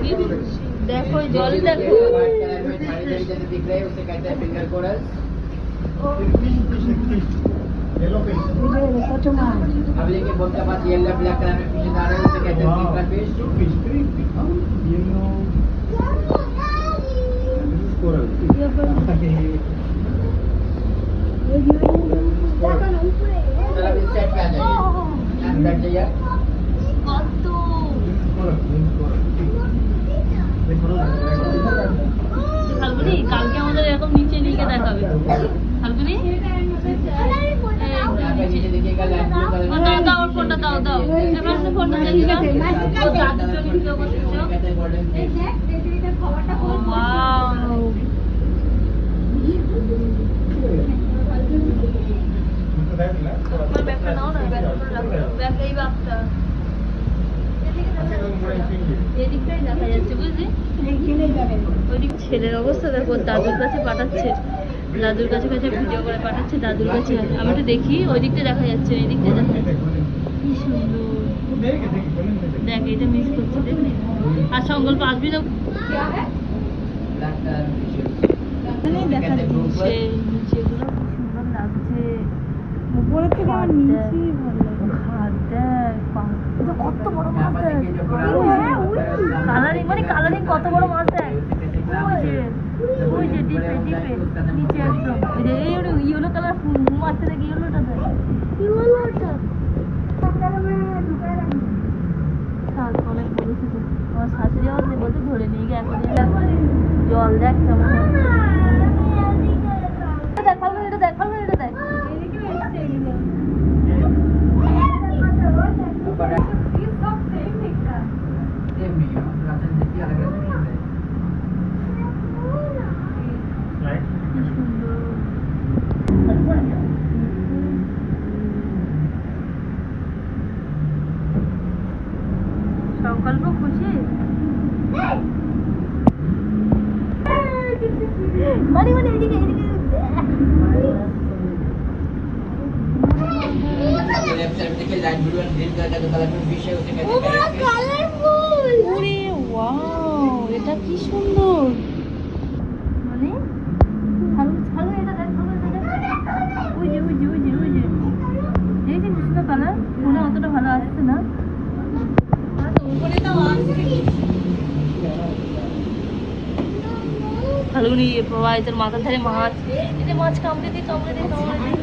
देखो जल देखो दिख रहे उसे कहते हैं फिंगर कोरल। अब लेके बोट के पास येलो ब्लैक कलर में फिश आ रहे हैं उसे कहते हैं फिंगर फिश। कोरल चलो इस साइड पे आ जाइए, बैठ जाइए। ফাল্গুনি কালকে আমাদের এরকম নিচে লিখে দেখাবে। ফাল্গুনি দাও ফোনটা দাও দাও এবার ফোনটা দেখি দাও। ও দাদুর জন্য ভিডিও করতেছো। ও ওয়াও আমার ব্যাগটা নাও না, ব্যাগ এই ব্যাগটা এদিকটাই দেখা যাচ্ছে বুঝলি। ওইদিক ছেলের অবস্থা দেখো, দাদুর কাছে পাঠাচ্ছে, দাদুর কাছে কাছে ভিডিও করে পাঠাচ্ছে দাদুর কাছে। আমি একটু দেখি, ওই দিকটা দেখা যাচ্ছে, এই দিকটা দেখা যাচ্ছে। কি সুন্দর দেখ, এটা মিস করছি দেখলি। আর সংকল্প আসবি না, দেখা দিচ্ছে নিচেগুলো কি সুন্দর লাগছে। উপরে থেকে আমার নিচেই ভালো লাগে। হাত দেখ, কত বড় মাছ দেখ, কালারিং মানে কালারিং কত বড় মাছ দেখ। ওই যে ডিপে ডিপে নিচে একদম এই ইয়েলো কালার মাছটা দেখ, ইয়েলোটা দেখ, ইয়েলোটা অনেক বড় ছিল। আমার শাশুড়ি আমার বলতে ধরে নিয়ে গিয়ে এখন জল দেখ কেমন দেখ। ফাল্গুন এটা দেখ, ফাল্গুন এটা দেখ। সংকল্প খুশি মানে মানে এদিকে এদিকে এটা কি সুন্দর। মানে এটা দেখ, ওই যে ওই যে ওই যে ওই যে দেখেছিস সুন্দর কালার। মনে অতটা ভালো আসছে না। ফাল্গুনি বাবা, এদের মাথার ধারে মাছ, এই যে মাছ কামড়ে দিয়ে কামড়ে দিয়ে কামড়ে দিয়ে